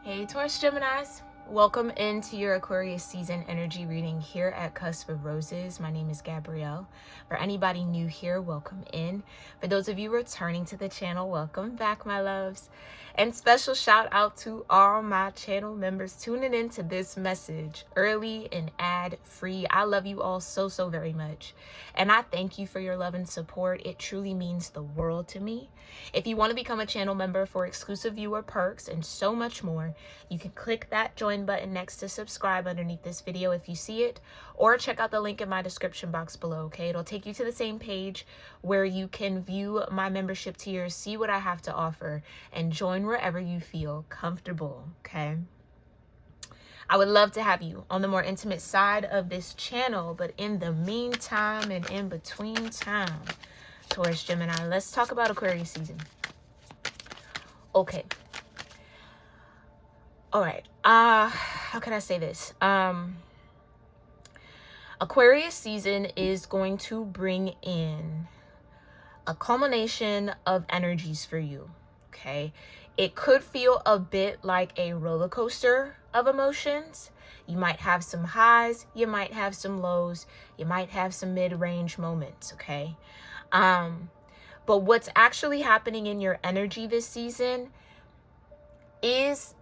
Hey Taurus-Geminis, welcome into your Aquarius season energy reading here at Cusp of Roses. My name is Gabrielle. For anybody new here, welcome in. For those of you returning to the channel, welcome back, my loves. And special shout out to all my channel members tuning into this message early and ad free. I love you all so very much. And I thank you for your love and support. It truly means the world to me. If you want to become a channel member for exclusive viewer perks and so much more, you can click that join button next to subscribe underneath this video if you see it, or check out the link in my description box below, okay? It'll take you to the same page where you can view my membership tiers, see what I have to offer, and join wherever you feel comfortable, okay? I would love to have you on the more intimate side of this channel, but in the meantime and in between time, Taurus Gemini, let's talk about Aquarius season. Okay. All right. How can I say this? Aquarius season is going to bring in a culmination of energies for you. Okay. It could feel a bit like a roller coaster of emotions. You might have some highs, you might have some lows, you might have some mid-range moments, okay? But what's actually happening in your energy this season is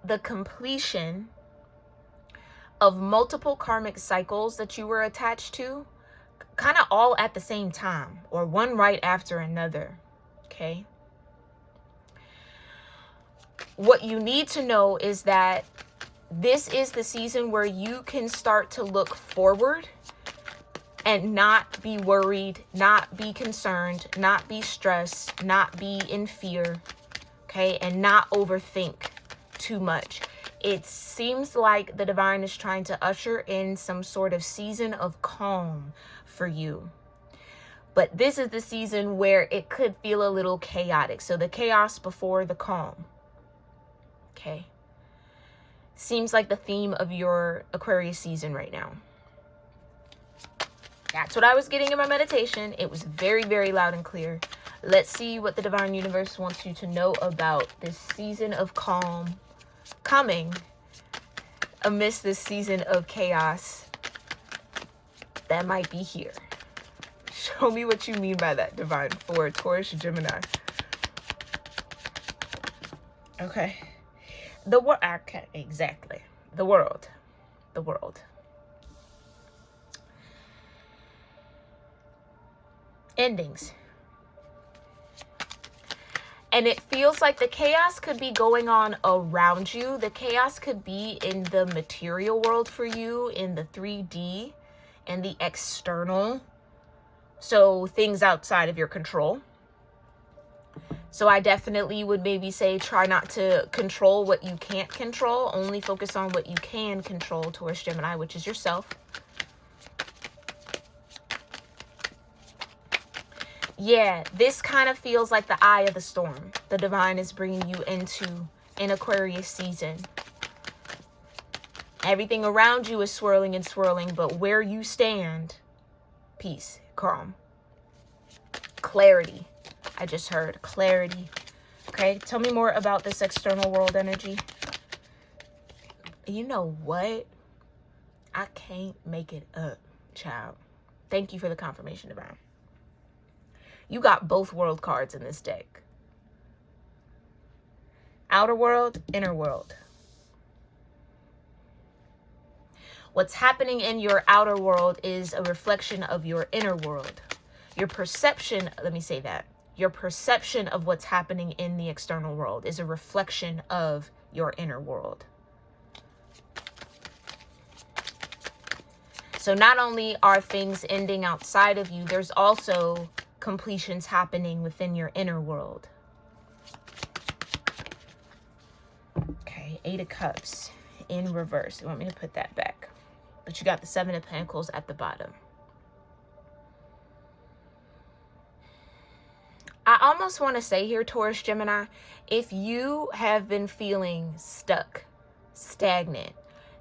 the completion of multiple karmic cycles that you were attached to, kind of all at the same time, or one right after another, okay? What you need to know is that this is the season where you can start to look forward and not be worried, not be concerned, not be stressed, not be in fear, okay? And not overthink too much. It seems like the divine is trying to usher in some sort of season of calm for you. But this is the season where it could feel a little chaotic. So the chaos before the calm. Okay. Seems like the theme of your Aquarius season right now. That's what I was getting in my meditation. It was very loud and clear. Let's see what the divine universe wants you to know about this season of calm coming amidst this season of chaos that might be here. Show me what you mean by that, divine, for Taurus Gemini. Okay. The world, okay, exactly. The world. Endings. And it feels like the chaos could be going on around you. The chaos could be in the material world for you, in the 3D, and the external. So things outside of your control. So I definitely would maybe say try not to control what you can't control. Only focus on what you can control, Taurus Gemini, which is yourself. Yeah, this kind of feels like the eye of the storm. The divine is bringing you into an Aquarius season. Everything around you is swirling and swirling, but where you stand, peace, calm, clarity. I just heard clarity. Okay, tell me more about this external world energy. You know what? I can't make it up, child. Thank you for the confirmation, divine. You got both world cards in this deck. Outer world, inner world. What's happening in your outer world is a reflection of your inner world. Your perception, let me say that. Your perception of what's happening in the external world is a reflection of your inner world. So not only are things ending outside of you, there's also completions happening within your inner world. Okay, 8 of Cups in reverse. You want me to put that back? But you got the 7 of Pentacles at the bottom. I almost want to say here, Taurus Gemini, if you have been feeling stuck, stagnant,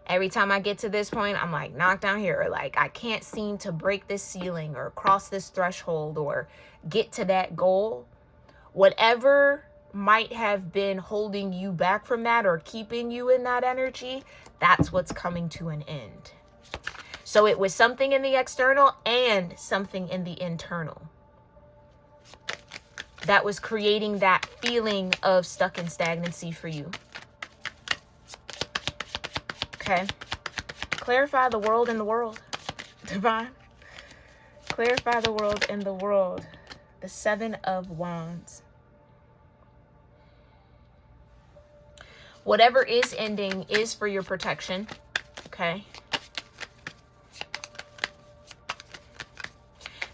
every time I get to this point, I'm like knocked down here, or like I can't seem to break this ceiling or cross this threshold or get to that goal, whatever might have been holding you back from that or keeping you in that energy, that's what's coming to an end. So it was something in the external and something in the internal that was creating that feeling of stuck in stagnancy for you. Okay. Clarify the world and the world. Divine. Clarify the world and the world. The Seven of Wands. Whatever is ending is for your protection. Okay.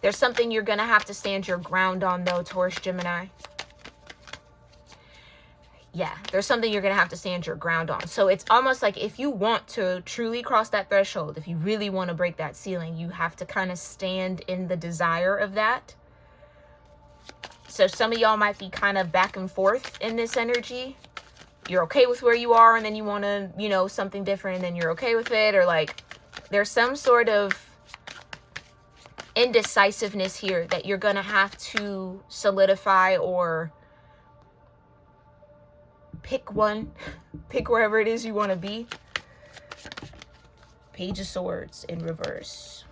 There's something you're going to have to stand your ground on, though, Taurus-Gemini. Yeah, there's something you're going to have to stand your ground on. So it's almost like if you want to truly cross that threshold, if you really want to break that ceiling, you have to kind of stand in the desire of that. So some of y'all might be kind of back and forth in this energy. You're okay with where you are, and then you want to, you know, something different, and then you're okay with it. Or like there's some sort of indecisiveness here that you're going to have to solidify or pick one. Pick wherever it is you want to be. Page of Swords in reverse.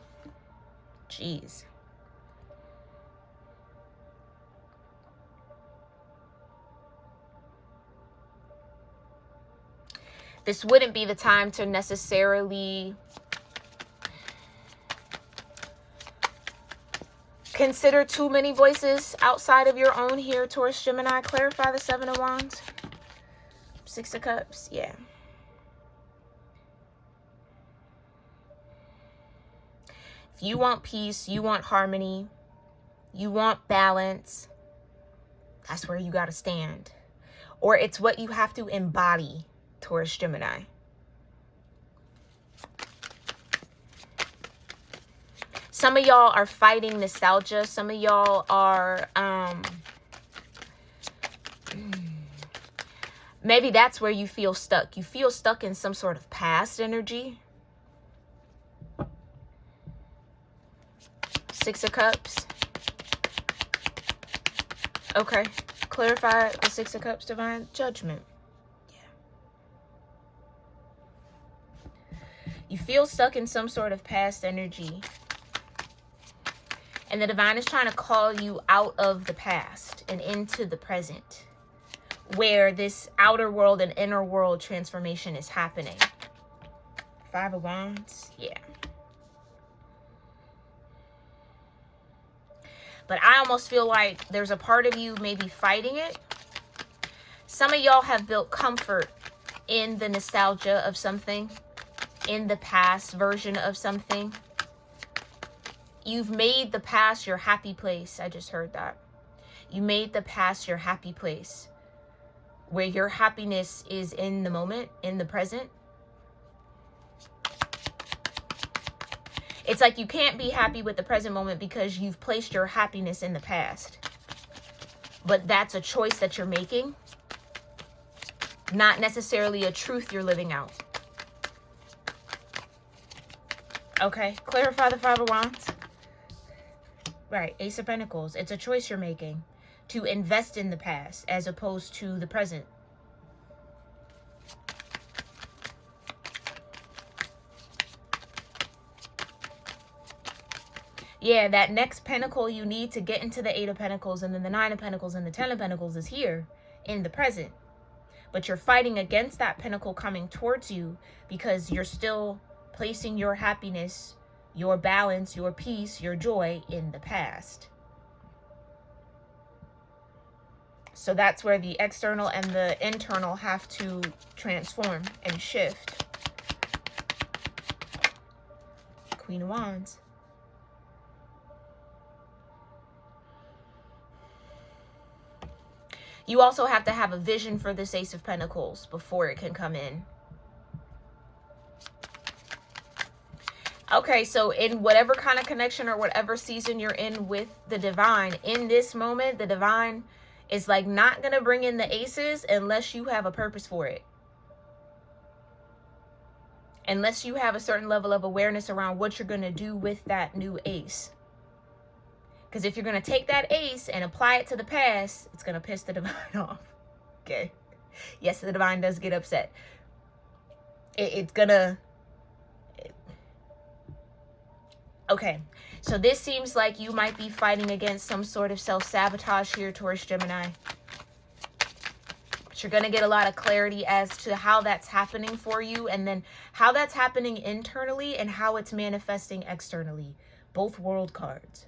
Jeez. This wouldn't be the time to necessarily consider too many voices outside of your own here, Taurus-Gemini. Clarify the Seven of Wands. Six of Cups. Yeah. If you want peace, you want harmony, you want balance, that's where you got to stand. Or it's what you have to embody, Taurus-Gemini. Some of y'all are fighting nostalgia. Some of y'all are, maybe that's where you feel stuck. You feel stuck in some sort of past energy. Six of Cups. Okay. Clarify the Six of Cups, Divine. Judgment. Yeah. You feel stuck in some sort of past energy. And the Divine is trying to call you out of the past and into the present, where this outer world and inner world transformation is happening. Five of Wands. Yeah. But I almost feel like there's a part of you maybe fighting it. Some of y'all have built comfort in the nostalgia of something, in the past version of something. You've made the past your happy place. I just heard that. You made the past your happy place, where your happiness is in the moment, in the present. It's like you can't be happy with the present moment because you've placed your happiness in the past. But that's a choice that you're making, not necessarily a truth you're living out. Okay, clarify the Five of Wands. Right, Ace of Pentacles. It's a choice you're making to invest in the past as opposed to the present. Yeah, that next pentacle you need to get into the Eight of Pentacles, and then the Nine of Pentacles and the Ten of Pentacles is here in the present. But you're fighting against that pentacle coming towards you because you're still placing your happiness, your balance, your peace, your joy in the past. So that's where the external and the internal have to transform and shift. Queen of Wands. You also have to have a vision for this Ace of Pentacles before it can come in. Okay, so in whatever kind of connection or whatever season you're in with the Divine, in this moment, the Divine is like not going to bring in the aces unless you have a purpose for it. Unless you have a certain level of awareness around what you're going to do with that new ace. Because if you're going to take that ace and apply it to the past, it's going to piss the Divine off. Okay. Yes, the divine does get upset. It's gonna... Okay. So this seems like you might be fighting against some sort of self-sabotage here, Taurus-Gemini. But you're going to get a lot of clarity as to how that's happening for you, and then how that's happening internally and how it's manifesting externally. Both world cards.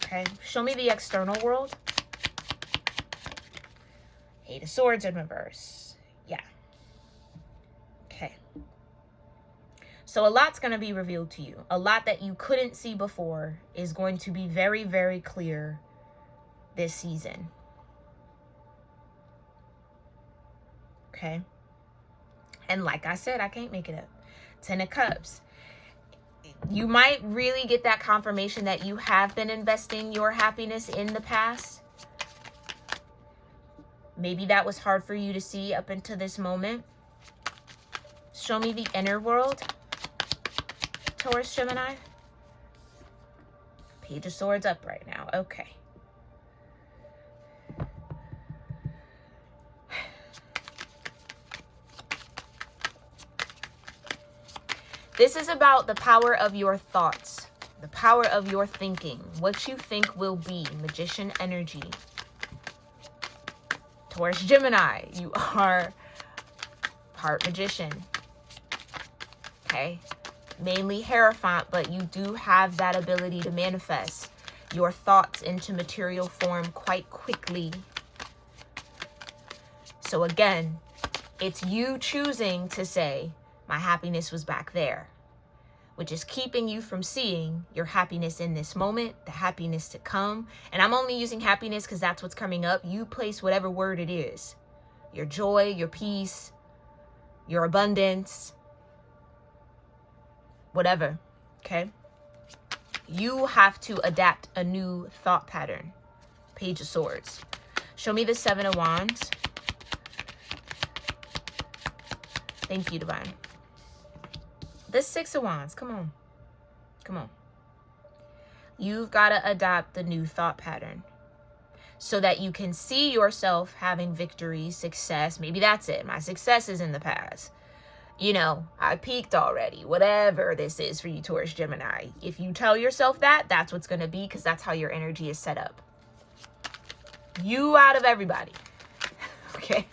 Okay, show me the external world. Eight of Swords in reverse. Yeah. Okay. So a lot's going to be revealed to you. A lot that you couldn't see before is going to be very, very clear this season. Okay. And like I said, I can't make it up. 10 of Cups. You might really get that confirmation that you have been investing your happiness in the past. Maybe that was hard for you to see up until this moment. Show me the inner world, Taurus-Gemini. Page of Swords up right now. Okay. This is about the power of your thoughts, the power of your thinking, what you think will be. Magician energy. Taurus-Gemini, you are part magician. Okay? Mainly Hierophant, but you do have that ability to manifest your thoughts into material form quite quickly. So again, it's you choosing to say, my happiness was back there, which is keeping you from seeing your happiness in this moment, the happiness to come. And I'm only using happiness because that's what's coming up. You place whatever word it is. Your joy, your peace, your abundance, whatever, okay? You have to adapt a new thought pattern. Page of Swords. Show me the 7 of Wands. Thank you, Divine. The 6 of Wands, come on. Come on. You've got to adopt the new thought pattern so that you can see yourself having victory, success. Maybe that's it. My success is in the past. You know, I peaked already. Whatever this is for you, Taurus-Gemini. If you tell yourself that, that's what's going to be, because that's how your energy is set up. You out of everybody. Okay?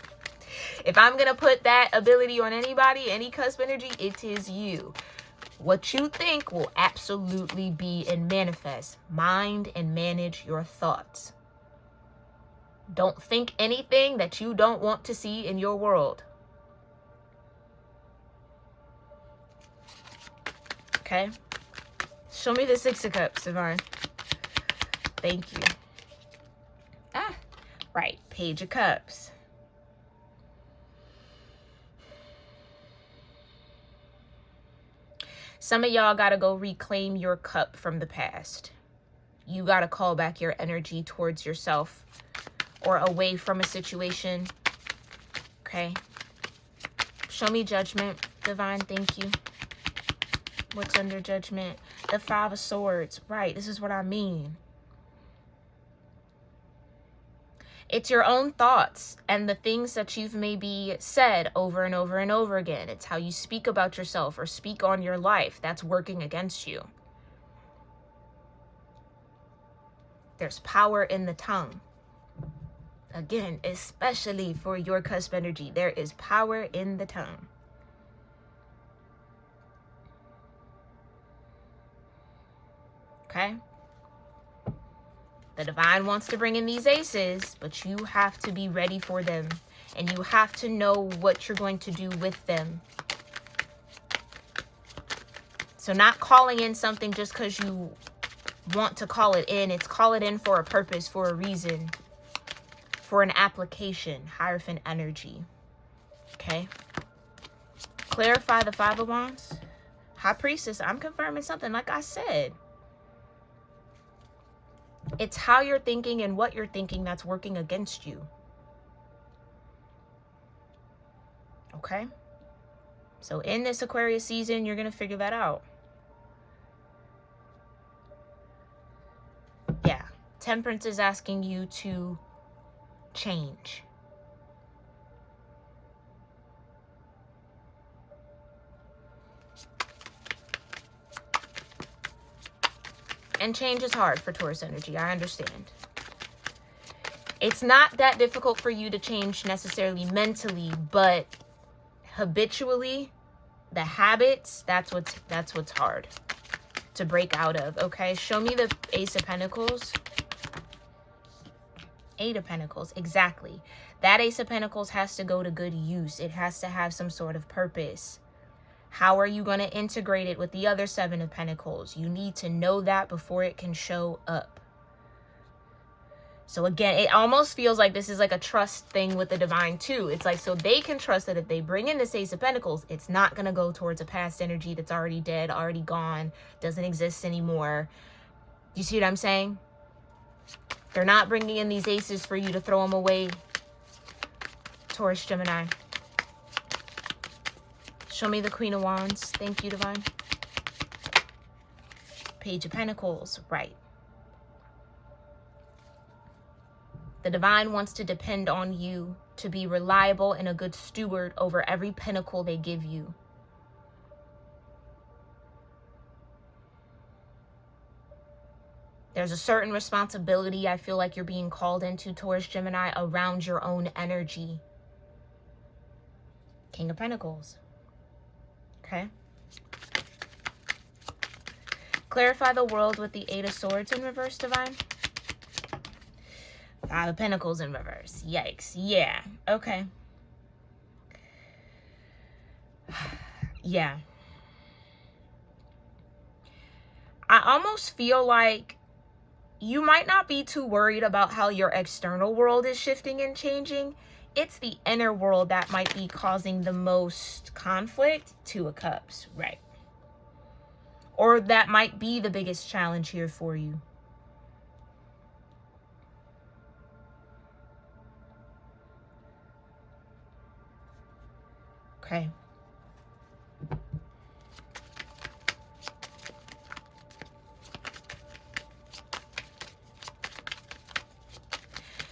If I'm going to put that ability on anybody, any cusp energy, it is you. What you think will absolutely be and manifest. Mind and manage your thoughts. Don't think anything that you don't want to see in your world. Okay? Show me the 6 of Cups, Divine. Thank you. Ah, right. Page of Cups. Some of y'all got to go reclaim your cup from the past. You got to call back your energy towards yourself or away from a situation. Okay? Show me Judgment, Divine. Thank you. What's under Judgment? The 5 of Swords. Right, this is what I mean. It's your own thoughts and the things that you've maybe said over and over and over again. It's how you speak about yourself or speak on your life that's working against you. There's power in the tongue. Again, especially for your cusp energy, there is power in the tongue. Okay? The divine wants to bring in these aces, but you have to be ready for them. And you have to know what you're going to do with them. So not calling in something just because you want to call it in. It's call it in for a purpose, for a reason, for an application. Hierophant energy. Okay? Clarify the 5 of Wands. High Priestess, I'm confirming something like I said. It's how you're thinking and what you're thinking that's working against you. Okay? So in this Aquarius season, you're going to figure that out. Yeah. Temperance is asking you to change. And change is hard for Taurus energy, I understand. It's not that difficult for you to change necessarily mentally, but habitually, the habits, that's what's hard to break out of. Okay, show me the Ace of Pentacles. 8 of Pentacles, exactly. That Ace of Pentacles has to go to good use. It has to have some sort of purpose. How are you going to integrate it with the other 7 of Pentacles? You need to know that before it can show up. So again, it almost feels like this is like a trust thing with the divine too. It's like, so they can trust that if they bring in this Ace of Pentacles, it's not going to go towards a past energy that's already dead, already gone, doesn't exist anymore. You see what I'm saying? They're not bringing in these aces for you to throw them away, Taurus, Gemini. Show me the Queen of Wands. Thank you, divine. Page of Pentacles, right. The divine wants to depend on you to be reliable and a good steward over every pentacle they give you. There's a certain responsibility I feel like you're being called into, Taurus, Gemini, around your own energy. King of Pentacles. Okay. Clarify the world with the 8 of Swords in reverse, divine. 5 of Pentacles in reverse. Yikes. Yeah. Okay. Yeah. I almost feel like you might not be too worried about how your external world is shifting and changing. It's the inner world that might be causing the most conflict. 2 of Cups. Right. Or that might be the biggest challenge here for you. Okay.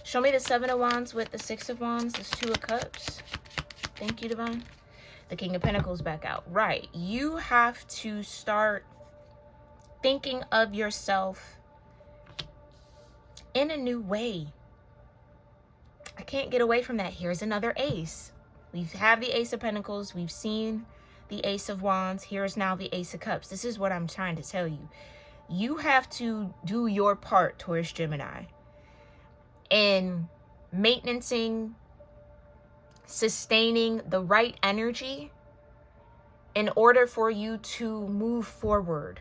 Show me the 7 of Wands with the 6 of Wands, this 2 of Cups. Thank you, divine. The King of Pentacles back out. Right. You have to start thinking of yourself in a new way. I can't get away from that. Here's another ace. We have the Ace of Pentacles. We've seen the Ace of Wands. Here's now the Ace of Cups. This is what I'm trying to tell you. You have to do your part, Taurus, Gemini, in maintaining, sustaining the right energy in order for you to move forward.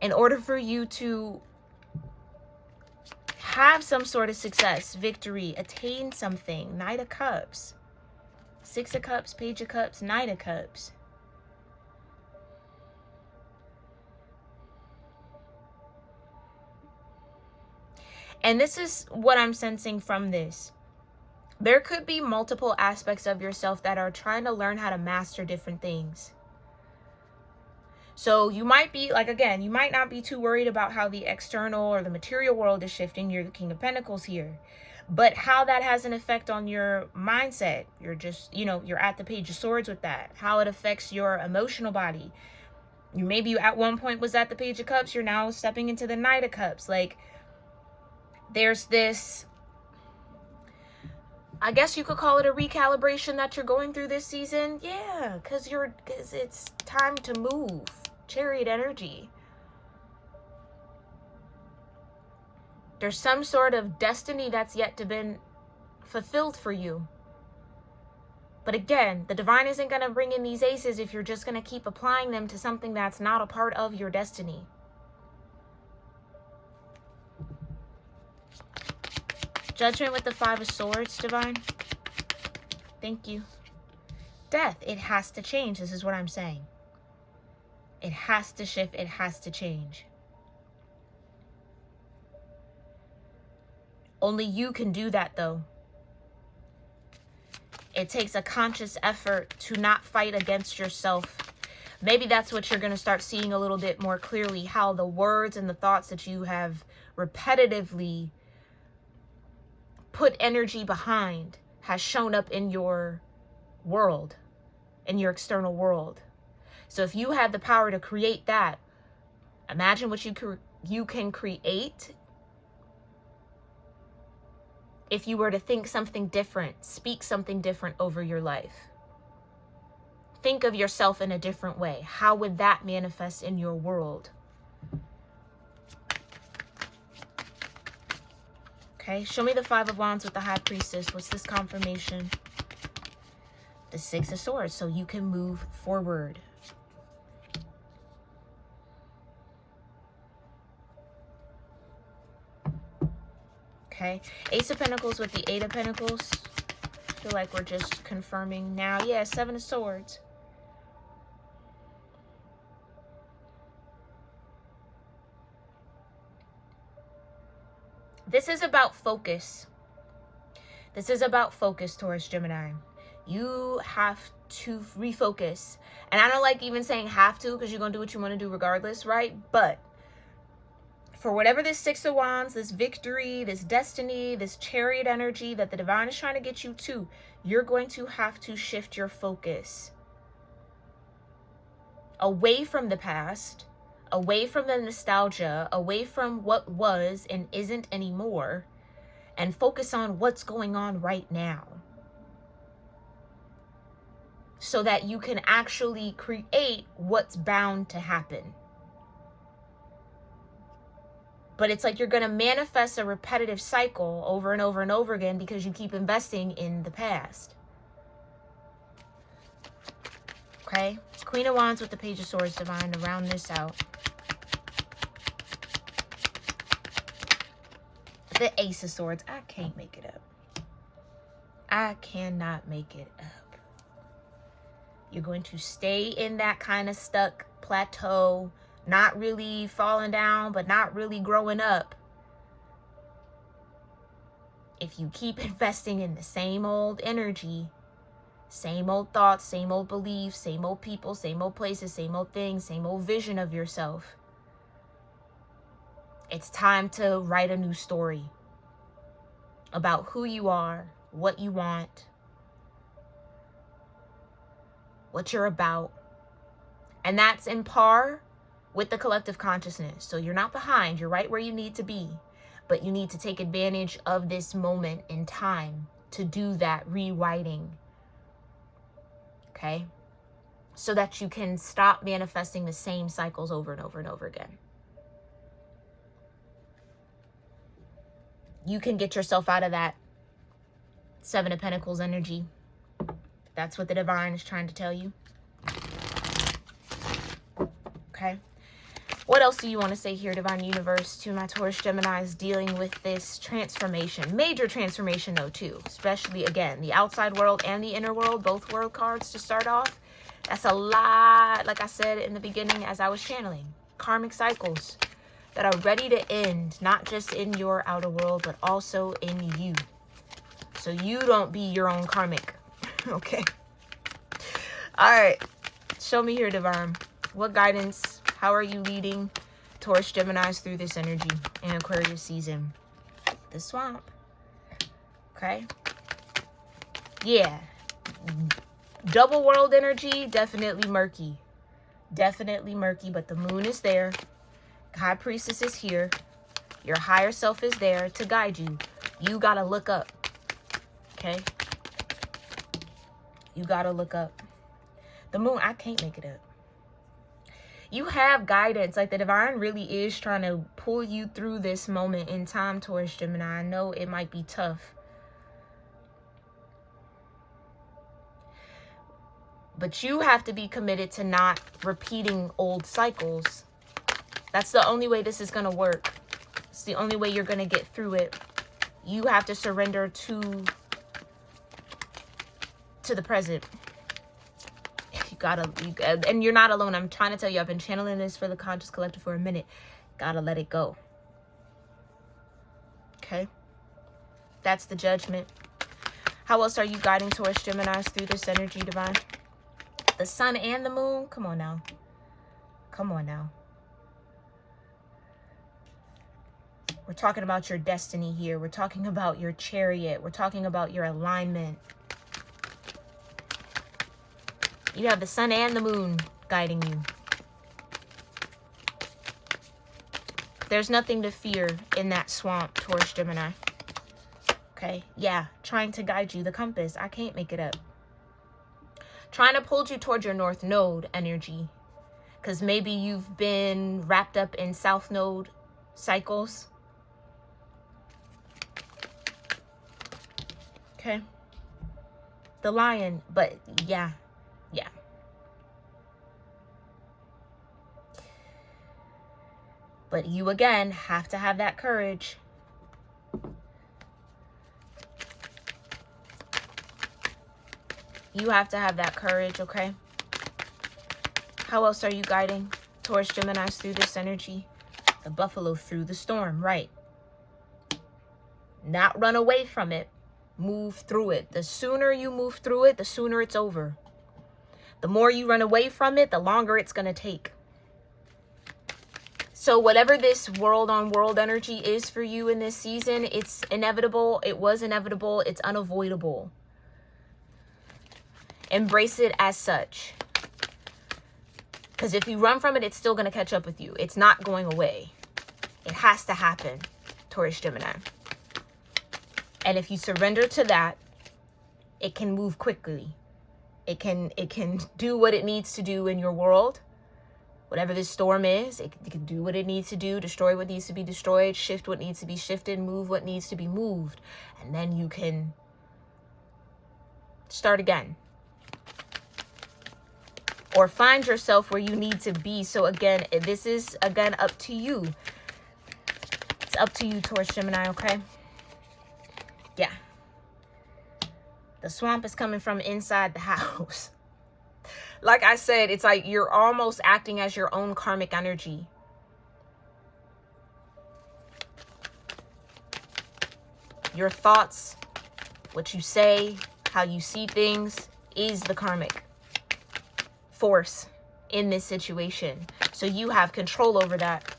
In order for you to have some sort of success, victory, attain something. Knight of Cups. 6 of Cups, Page of Cups, Knight of Cups. And this is what I'm sensing from this. There could be multiple aspects of yourself that are trying to learn how to master different things. So you might be, like, again, you might not be too worried about how the external or the material world is shifting. You're the King of Pentacles here. But how that has an effect on your mindset. You're just, you know, you're at the Page of Swords with that. How it affects your emotional body. Maybe you at one point was at the Page of Cups. You're now stepping into the Knight of Cups. Like, there's this, I guess you could call it a recalibration that you're going through this season. Yeah, because it's time to move. Chariot energy. There's some sort of destiny that's yet to be fulfilled for you. But again, the divine isn't going to bring in these aces if you're just going to keep applying them to something that's not a part of your destiny. Judgment with the 5 of Swords, divine. Thank you. Death. It has to change. This is what I'm saying. It has to shift. It has to change. Only you can do that, though. It takes a conscious effort to not fight against yourself, Maybe that's what you're going to start seeing a little bit more clearly, how the words and the thoughts that you have repetitively put energy behind has shown up in your world, in your external world. So if you had the power to create that, imagine what you can create if you were to think something different, speak something different over your life. Think of yourself in a different way. How would that manifest in your world? Okay, show me the Five of Wands with the High Priestess. What's this confirmation? The Six of Swords, so you can move forward. Okay, Ace of Pentacles with the Eight of Pentacles. I feel like we're just confirming now. Yeah, Seven of Swords. This is about focus. This is about focus, Taurus-Gemini. You have to refocus. And I don't like even saying have to, because you're going to do what you want to do regardless, right? But for whatever this Six of Wands, this victory, this destiny, this chariot energy that the divine is trying to get you to, you're going to have to shift your focus away from the past, away from the nostalgia, away from what was and isn't anymore, and focus on what's going on right now, so that you can actually create what's bound to happen. But it's like you're going to manifest a repetitive cycle over and over and over again because you keep investing in the past. Okay? Queen of Wands with the Page of Swords, divine, to round this out. The Ace of Swords. I can't make it up. I cannot make it up. You're going to stay in that kind of stuck plateau, not really falling down, but not really growing up, if you keep investing in the same old energy, same old thoughts, same old beliefs, same old people, same old places, same old things, same old vision of yourself. It's time to write a new story about who you are, what you want, what you're about. And that's in par with the collective consciousness. So you're not behind, you're right where you need to be, but you need to take advantage of this moment in time to do that rewriting. Okay? So that you can stop manifesting the same cycles over and over and over again. You can get yourself out of that Seven of Pentacles energy. That's what the divine is trying to tell you. Okay? What else do you want to say here, Divine Universe, to my Taurus Geminis dealing with this transformation? Major transformation, though, too. Especially, again, the outside world and the inner world. Both world cards to start off. That's a lot, like I said in the beginning as I was channeling. Karmic cycles that are ready to end. Not just in your outer world, but also in you. So you don't be your own karmic. Okay? Alright. Show me here, Divine. What guidance? How are you leading Taurus Geminis through this energy in Aquarius season? The swamp. Okay. Yeah. Double world energy, definitely murky. Definitely murky, but the moon is there. High Priestess is here. Your higher self is there to guide you. You gotta look up. Okay? You gotta look up. The moon, I can't make it up. You have guidance. Like the divine really is trying to pull you through this moment in time, Taurus Gemini. I know it might be tough. But you have to be committed to not repeating old cycles. That's the only way this is going to work. It's the only way you're going to get through it. You have to surrender to the present. And you're not alone. I'm trying to tell you, I've been channeling this for the conscious collective for a minute. Gotta let it go. Okay? That's the judgment. How else are you guiding Taurus Geminis through this energy, Divine? The sun and the moon. Come on now. Come on now. We're talking about your destiny here. We're talking about your chariot. We're talking about your alignment. You have the sun and the moon guiding you. There's nothing to fear in that swamp, Taurus Gemini. Okay, yeah, trying to guide you. The compass, I can't make it up. Trying to pull you towards your north node energy. Because maybe you've been wrapped up in south node cycles. Okay. The lion, but yeah. But you, again, have to have that courage. You have to have that courage, okay? How else are you guiding Taurus Geminis through this energy? The buffalo through the storm, right? Not run away from it. Move through it. The sooner you move through it, the sooner it's over. The more you run away from it, the longer it's going to take. So whatever this world on world energy is for you in this season, it's inevitable. It was inevitable. It's unavoidable. Embrace it as such. Because if you run from it, it's still going to catch up with you. It's not going away. It has to happen, Taurus Gemini. And if you surrender to that, it can move quickly. It can do what it needs to do in your world. Whatever this storm is, it can do what it needs to do, destroy what needs to be destroyed, shift what needs to be shifted, move what needs to be moved. And then you can start again. Or find yourself where you need to be. So again, this is, again, up to you. It's up to you, Taurus Gemini, okay? Yeah. The swamp is coming from inside the house. Like I said, it's like you're almost acting as your own karmic energy. Your thoughts, what you say, how you see things is the karmic force in this situation. So you have control over that.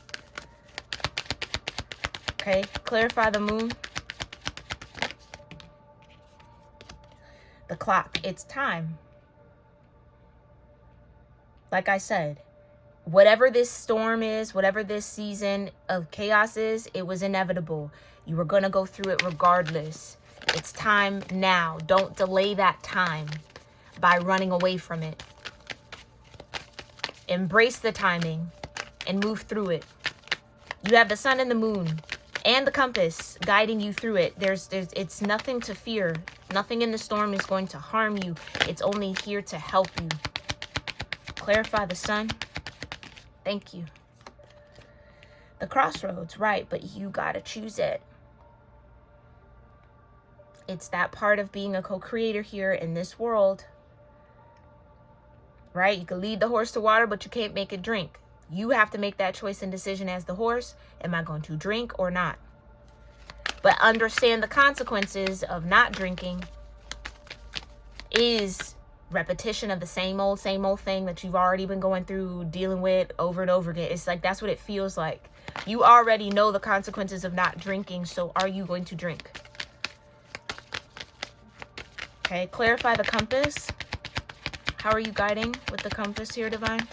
Okay, clarify the moon. The clock, it's time. Like I said, whatever this storm is, whatever this season of chaos is, it was inevitable. You were going to go through it regardless. It's time now. Don't delay that time by running away from it. Embrace the timing and move through it. You have the sun and the moon and the compass guiding you through it. It's nothing to fear. Nothing in the storm is going to harm you. It's only here to help you. Clarify the sun. Thank you. The crossroads, right, but you gotta choose it. It's that part of being a co-creator here in this world. Right? You can lead the horse to water, but you can't make it drink. You have to make that choice and decision as the horse. Am I going to drink or not? But understand the consequences of not drinking is repetition of the same old thing that you've already been going through, dealing with over and over again. It's like, that's what it feels like. You already know the consequences of not drinking, so are you going to drink? Okay, clarify the compass. How are you guiding with the compass here, Divine?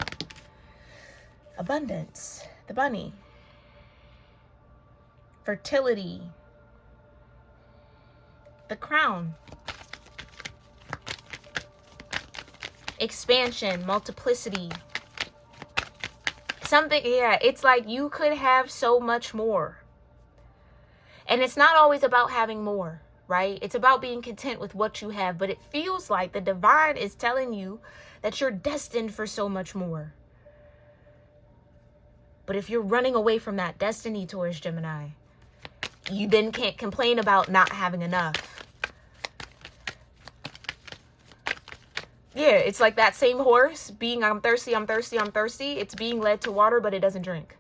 Abundance, the bunny. Fertility. The crown. Expansion, multiplicity. Something, yeah, it's like you could have so much more. And it's not always about having more, right? It's about being content with what you have. But it feels like the divine is telling you that you're destined for so much more. But if you're running away from that destiny, Taurus Gemini, you then can't complain about not having enough. Yeah, it's like that same horse being, I'm thirsty, I'm thirsty, I'm thirsty. It's being led to water, but it doesn't drink.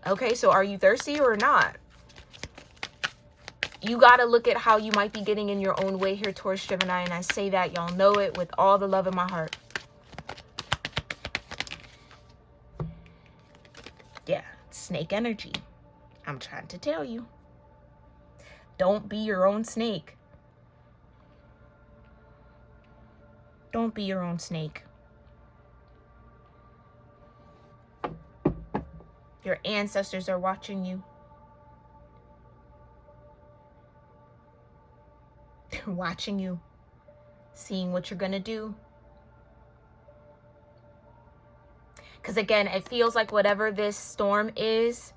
Okay, so are you thirsty or not? You got to look at how you might be getting in your own way here, Taurus Gemini. And I say that, y'all know it with all the love in my heart. snake energy. I'm trying to tell you. Don't be your own snake. Don't be your own snake. Your ancestors are watching you. They're watching you, seeing what you're going to do. Because again, it feels like whatever this storm is,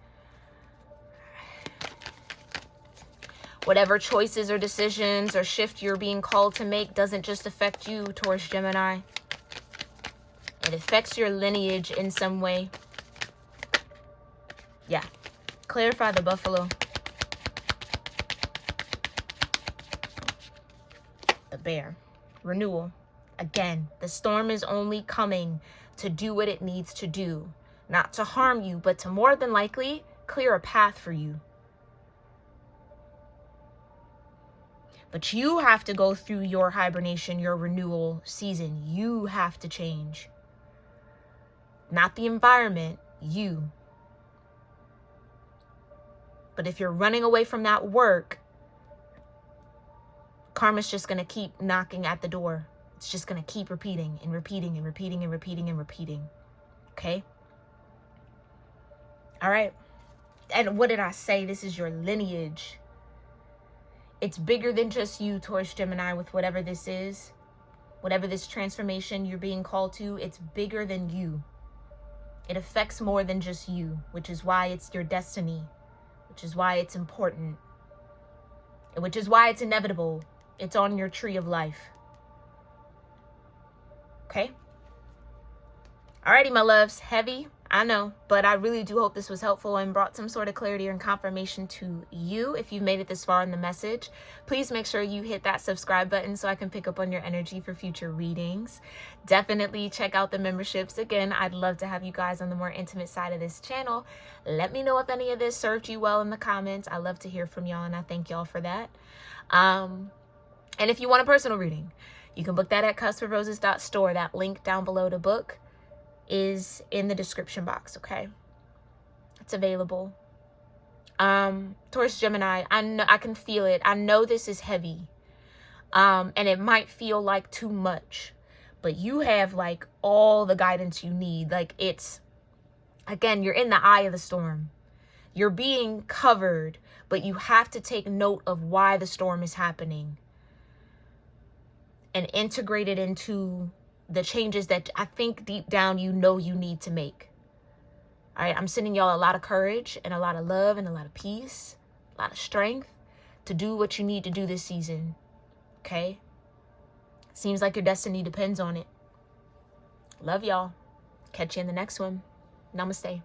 whatever choices or decisions or shift you're being called to make doesn't just affect you, Taurus-Gemini. It affects your lineage in some way. Yeah. Clarify the buffalo. The bear. Renewal. Again, the storm is only coming to do what it needs to do. Not to harm you, but to more than likely clear a path for you. But you have to go through your hibernation, your renewal season. You have to change. Not the environment, you. But if you're running away from that work, karma's just going to keep knocking at the door. It's just going to keep repeating and repeating and repeating and repeating and repeating. Okay? All right. And what did I say? This is your lineage. It's bigger than just you, Taurus-Gemini, with whatever this is. Whatever this transformation you're being called to, it's bigger than you. It affects more than just you, which is why it's your destiny. Which is why it's important. Which is why it's inevitable. It's on your tree of life. Okay? Alrighty, my loves. Heavy, I know. But I really do hope this was helpful and brought some sort of clarity and confirmation to you. If you've made it this far in the message, please make sure you hit that subscribe button so I can pick up on your energy for future readings. Definitely check out the memberships. Again, I'd love to have you guys on the more intimate side of this channel. Let me know if any of this served you well in the comments. I love to hear from y'all, and I thank y'all for that. And if you want a personal reading, you can book that at cusp.roses.store. That link down below to book is in the description box, okay? It's available. Taurus-Gemini, I know, I can feel it. I know this is heavy. And it might feel like too much, but you have like all the guidance you need. Like it's, again, you're in the eye of the storm. You're being covered, but you have to take note of why the storm is happening and integrate it into the changes that I think deep down you know you need to make. All right, I'm sending y'all a lot of courage and a lot of love and a lot of peace, a lot of strength to do what you need to do this season, okay? Seems like your destiny depends on it. Love y'all. Catch you in the next one. Namaste.